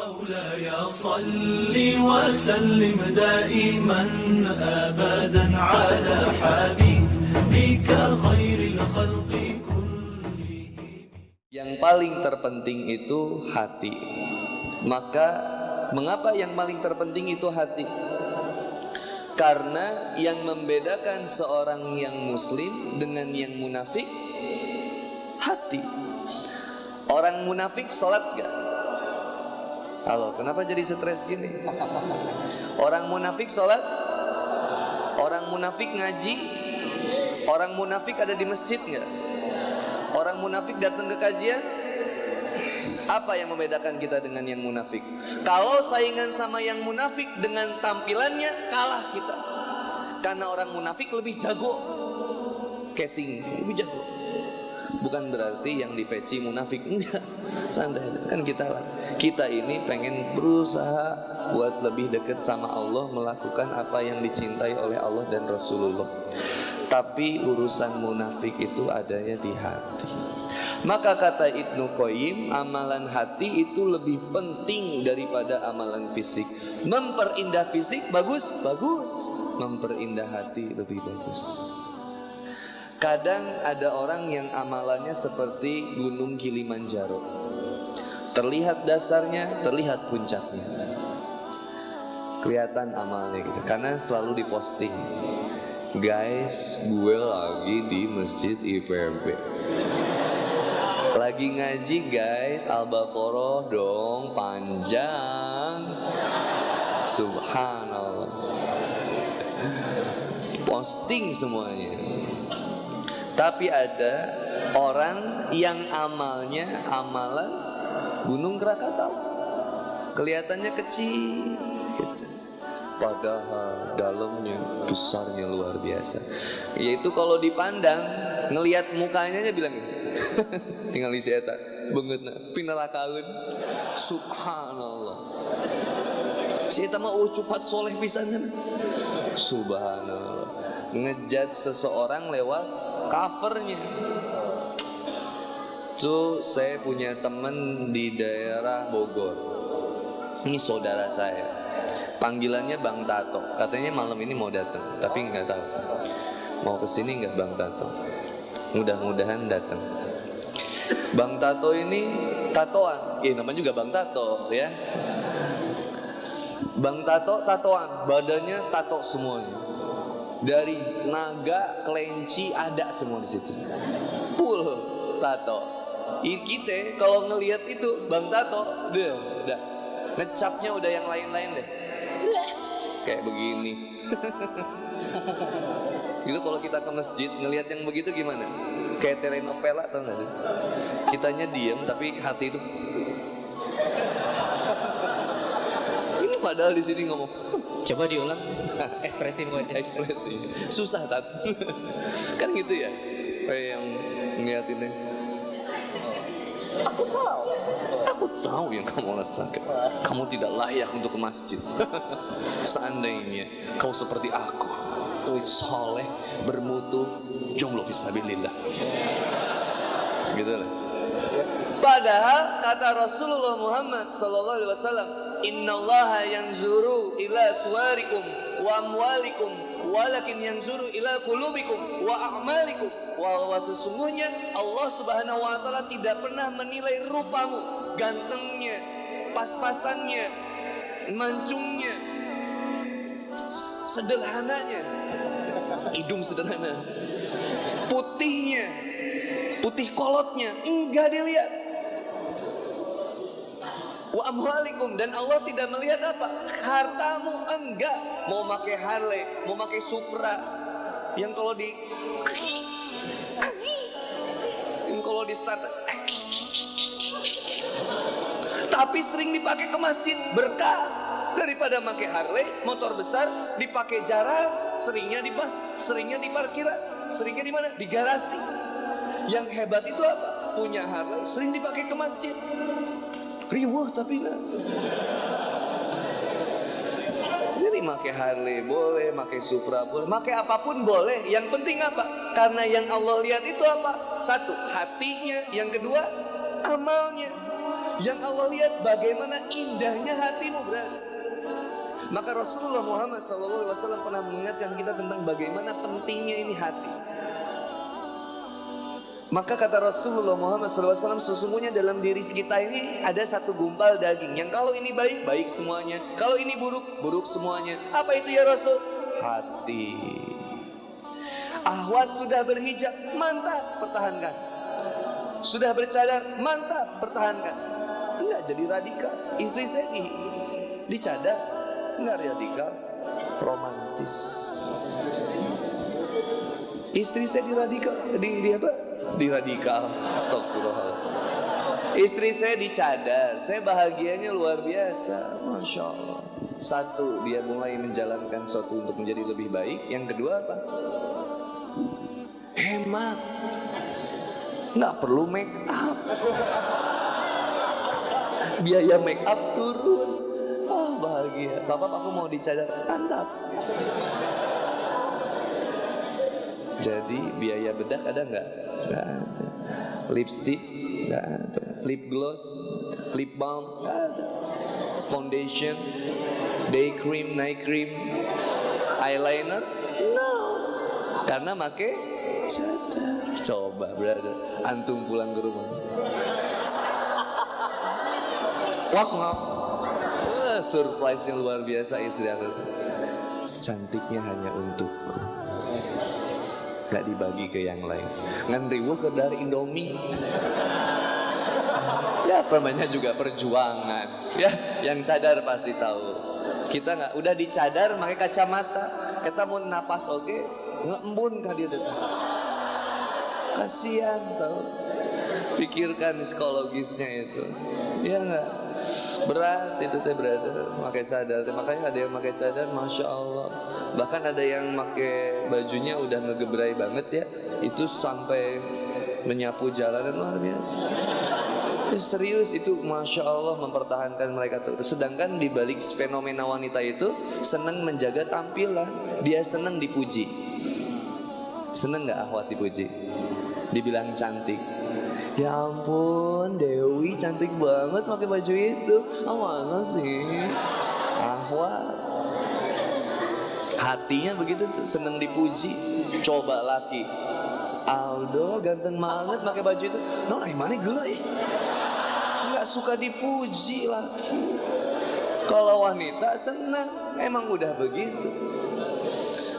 مولاي صل وسلم دائما أبدا على حبيبك خير الخلق كلهم. Yang paling terpenting itu hati. Maka mengapa yang paling terpenting itu hati? Karena yang membedakan seorang yang muslim dengan yang munafik, hati. Orang munafik sholat gak? Halo, kenapa jadi stres gini? Orang munafik sholat, orang munafik ngaji, orang munafik ada di masjid gak? Orang munafik datang ke kajian. Apa yang membedakan kita dengan yang munafik? Kalau saingan sama yang munafik dengan tampilannya, kalah kita. Karena orang munafik lebih jago casing, lebih jago. Bukan berarti yang di peci munafik, enggak. Santai, kan kita ini pengen berusaha buat lebih dekat sama Allah, melakukan apa yang dicintai oleh Allah dan Rasulullah. Tapi urusan munafik itu adanya di hati. Maka kata Ibnu Qayyim, amalan hati itu lebih penting daripada amalan fisik. Memperindah fisik bagus, bagus. Memperindah hati lebih bagus. Kadang ada orang yang amalannya seperti gunung Kilimanjaro. Terlihat dasarnya, terlihat puncaknya. Kelihatan amalnya gitu, karena selalu diposting. Guys, gue lagi di masjid IPB. Lagi ngaji guys, Al-Baqarah dong, panjang. Subhanallah. Posting semuanya. Tapi ada orang yang amalnya amalan Gunung Krakatau. Kelihatannya kecil gitu. Padahal dalamnya besarnya luar biasa. Yaitu kalau dipandang, ngelihat mukanya aja bilang tinggal isi eta beungeutna pinalakaeun. Subhanallah. Si eta mah cupat soleh pisan. Subhanallah. Ngejat seseorang lewat covernya. Tuh saya punya teman di daerah Bogor. Ini saudara saya. Panggilannya Bang Tato. Katanya malam ini mau datang, tapi nggak tahu mau kesini nggak Bang Tato. Mudah-mudahan datang. Bang Tato ini tatoan. Namanya juga Bang Tato ya. Bang Tato tatoan, badannya tato semuanya. Dari naga, kelinci ada semua di situ. Full tato. Kita kalau ngelihat itu Bang Tato, udah ngecapnya udah yang lain-lain deh. Kayak begini. Itu kalau kita ke masjid ngelihat yang begitu gimana? Kayak telenovela, tau gak sih? Kitanya diem tapi hati itu. Ini padahal di sini ngomong. Coba diulang. Ekspresi wajah. Ekspresi. Susah tat. Kan gitu ya. Kayak yang ngeliatinnya. Aku tahu yang kamu rasakan. Kamu tidak layak untuk ke masjid. Seandainya kau seperti aku, soleh, bermutu, jomblo fisabilillah. Gitu lah. Padahal kata Rasulullah Muhammad sallallahu alaihi wasallam, innallaha yanzuru ila suwarikum wa amwalikum walakin yanzuru ila qulubikum wa a'malikum. Bahwa sesungguhnya Allah Subhanahu wa taala tidak pernah menilai rupamu, gantengnya, pas-pasannya, mancungnya, sederhananya, hidung sederhana, putihnya, putih kolotnya, enggak dilihat. Wa amwalikum, dan Allah tidak melihat apa? Hartamu, enggak. Mau pakai Harley, mau pakai Supra, yang kalau di start tapi sering dipakai ke masjid, berkah daripada pakai Harley, motor besar, dipakai jarang, seringnya di parkiran, seringnya di mana? Di garasi. Yang hebat itu apa? Punya Harley, sering dipakai ke masjid. Riweuh tapi lah. Jadi pakai Harley boleh, pakai Supra boleh, pakai apapun boleh. Yang penting apa? Karena yang Allah lihat itu apa? Satu, hatinya. Yang kedua, amalnya. Yang Allah lihat bagaimana indahnya hatimu, brother. Maka Rasulullah Muhammad SAW pernah mengingatkan kita tentang bagaimana pentingnya ini hati. Maka kata Rasulullah Muhammad SAW, sesungguhnya dalam diri kita ini ada satu gumpal daging yang kalau ini baik, baik semuanya, kalau ini buruk, buruk semuanya. Apa itu ya Rasul? Hati. Ahwat sudah berhijab, mantap, pertahankan. Sudah bercadar, mantap, pertahankan. Enggak jadi radikal. Istri saya dicadar, enggak radikal, romantis. Istri saya di apa? Di radikal. Astagfirullah. Istri saya dicadar, saya bahagianya luar biasa, masya Allah. Satu, dia mulai menjalankan sesuatu untuk menjadi lebih baik. Yang kedua apa? Hemat. Nggak perlu make up. Biaya make up turun. Oh bahagia. Bapak aku mau dicadar, mantap. Jadi biaya bedak ada nggak? Nggak ada. Lipstick nggak ada. Lip gloss, lip balm nggak ada. Foundation, day cream, night cream, eyeliner, no. Karena make cadar. Coba brother, antum pulang ke rumah. Wak ngap. Surprise yang luar biasa istri aku tuh. Cantiknya hanya untukku, gak dibagi ke yang lain. Ngan riwuh ke dari Indomie. Ya namanya juga perjuangan. Ya yang cadar pasti tahu. Kita nggak udah dicadar pakai kacamata. Kita mau napas oke, ngembun kah dia datang. Kasihan tahu. Pikirkan psikologisnya itu. Ya nggak? Berat itu teh brother, pakai cadar. Makanya ada yang pakai cadar, masya Allah. Bahkan ada yang pakai bajunya udah ngegebrai banget ya. Itu sampai menyapu jalanan luar biasa. Serius itu, masya Allah mempertahankan mereka tuh. Sedangkan di balik fenomena wanita itu senang menjaga tampilan. Dia senang dipuji. Senang nggak akhwat dipuji? Dibilang cantik. Ya ampun, Dewi cantik banget pakai baju itu. Oh masa sih? Ahwat. Hatinya begitu tuh, seneng dipuji. Coba laki, Aldo ganteng banget pakai baju itu. No, mana gila ya? Nggak suka dipuji laki. Kalau wanita seneng, emang udah begitu.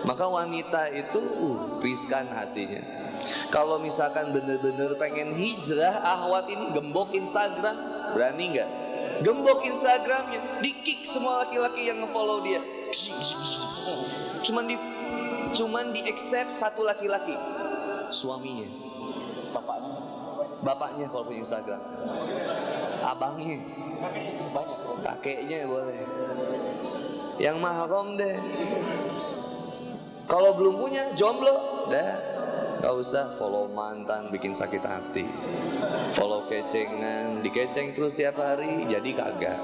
Maka wanita itu riskan hatinya. Kalau misalkan bener-bener pengen hijrah, akhwat ini gembok Instagram, berani nggak? Gembok Instagramnya, di-kick semua laki-laki yang nge-follow dia. Cuman di-accept satu laki-laki, suaminya, bapaknya kalau punya Instagram, abangnya, kakeknya boleh, yang mahram deh. Kalau belum punya, jomblo, dah. Gak usah follow mantan bikin sakit hati. Follow kecengan, dikeceng terus tiap hari, jadi kagak.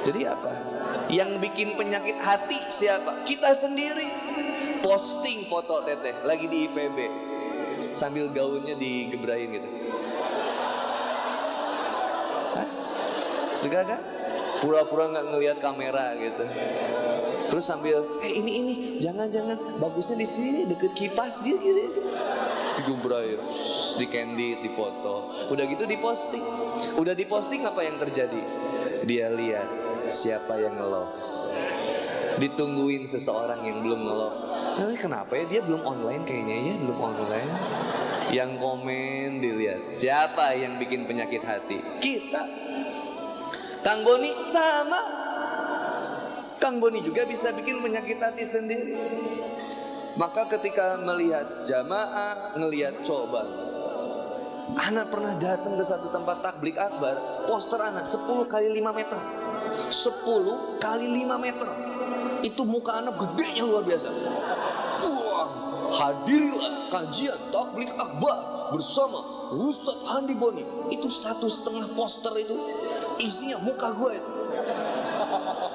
Jadi apa? Yang bikin penyakit hati siapa? Kita sendiri. Posting foto teteh lagi di IPB sambil gaunnya digebrain gitu. Hah? Suka kan? Pura-pura gak ngelihat kamera gitu. Terus sambil, ini jangan bagusnya di sini deket kipas dia gitu. Digubray, di candid, di foto. Udah gitu diposting. Udah diposting apa yang terjadi? Dia lihat siapa yang nge-love. Ditungguin seseorang yang belum nge-love. Tapi kenapa ya dia belum online kayaknya ya, belum online. Yang komen dilihat siapa yang bikin penyakit hati? Kita. Kang Boni sama. Kang Boni juga bisa bikin penyakit hati sendiri. Maka ketika melihat jamaah, ngelihat coba. Anak pernah datang ke satu tempat takblik akbar, poster anak 10 kali 5 meter. 10 kali 5 meter. Itu muka anak gedenya luar biasa. Wah, hadirilah kajian takblik akbar bersama Ustadz Handi Boni. Itu 1,5 poster itu isinya muka gue itu.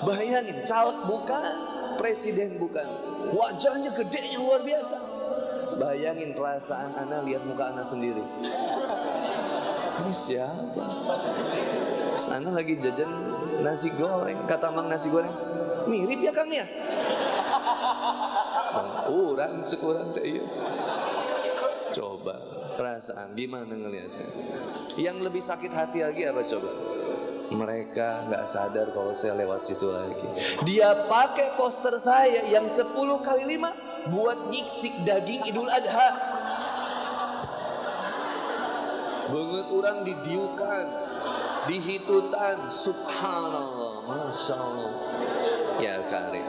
Bayangin, caleg bukan, presiden bukan, wajahnya gede yang luar biasa. Bayangin perasaan anak lihat muka anak sendiri. Ini siapa? Sana lagi jajan nasi goreng, kata Mang nasi goreng, mirip ya Kang ya? Urang sekurang teh iya. Coba perasaan gimana ngelihatnya? Yang lebih sakit hati lagi apa coba? Mereka nggak sadar kalau saya lewat situ lagi. Dia pakai poster saya yang 10x5 buat nyiksik daging Idul Adha. Banget orang didiukan, dihitutan, subhanallah, masya Allah. Ya Karim,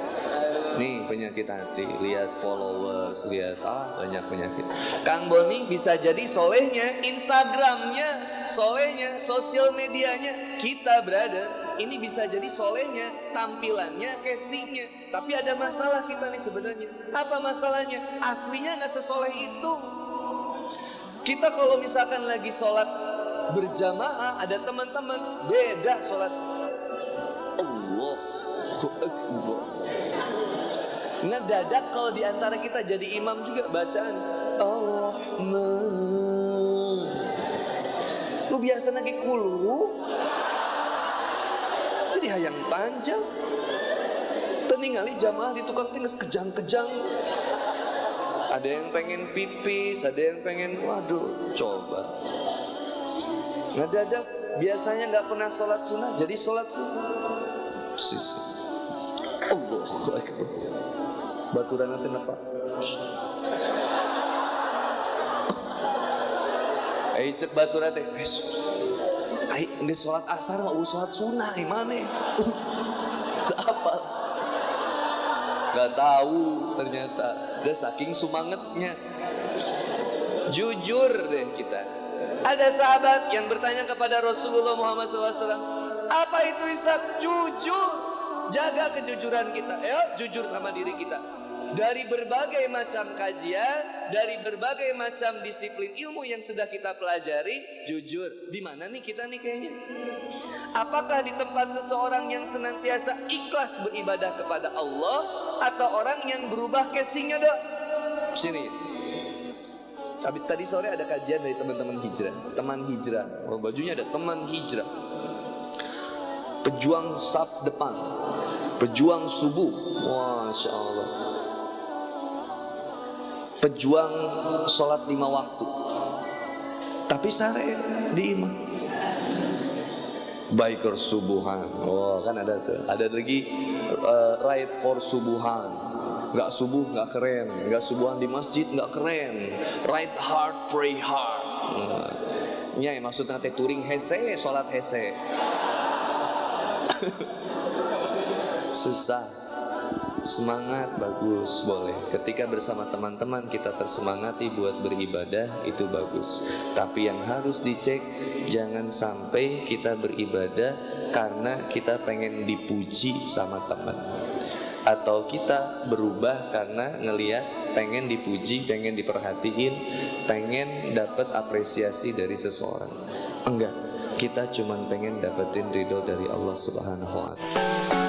nih penyakit hati, lihat followers, lihat banyak penyakit. Kang Boni bisa jadi solehnya Instagramnya, solehnya sosial medianya. Kita brother, ini bisa jadi solehnya tampilannya, casingnya. Tapi ada masalah kita nih sebenarnya. Apa masalahnya? Aslinya nggak sesoleh itu. Kita kalau misalkan lagi sholat berjamaah, ada teman-teman beda sholat. Allahu Akbar. Ngedadak kalau diantara kita jadi imam juga bacaan Ar-Rahman. Lu biasa lagi kulu, jadi hayang panjang. Teningali jamaah di tukang tinggal kejang-kejang. Ada yang pengen pipis, ada yang pengen, waduh, coba. Ngedadak biasanya nggak pernah sholat sunnah, jadi sholat sunnah. Sisi. Allahu Akbar. Baturan nanti apa? Cek baturan teh. Nggak sholat asar mau sholat sunnah, mana? Apa? Gak tahu ternyata. Udah saking semangatnya. Jujur deh kita. Ada sahabat yang bertanya kepada Rasulullah Muhammad SAW, apa itu Islam? Jujur. Jaga kejujuran kita. Jujur sama diri kita. Dari berbagai macam kajian, dari berbagai macam disiplin ilmu yang sudah kita pelajari, jujur. Di mana nih kita nih kayaknya? Apakah di tempat seseorang yang senantiasa ikhlas beribadah kepada Allah, atau orang yang berubah casingnya dok? Sini. Tadi sore ada kajian dari teman-teman hijrah, teman hijrah. Oh, bajunya ada teman hijrah. Pejuang saf depan, pejuang subuh, masya Allah. Pejuang sholat 5 waktu, tapi sare di imam. Biker subuhan, kan ada tuh. Ada lagi right for subuhan. Nggak subuh nggak keren, nggak subuhan di masjid nggak keren. Right hard, pray hard. Ini maksudnya teh touring hese, sholat hese. Susah. Semangat bagus boleh. Ketika bersama teman-teman kita tersemangati buat beribadah, itu bagus. Tapi yang harus dicek, jangan sampai kita beribadah karena kita pengen dipuji sama teman, atau kita berubah karena ngelihat pengen dipuji, pengen diperhatiin, pengen dapat apresiasi dari seseorang. Enggak, kita cuman pengen dapetin ridho dari Allah Subhanahu wa Ta'ala.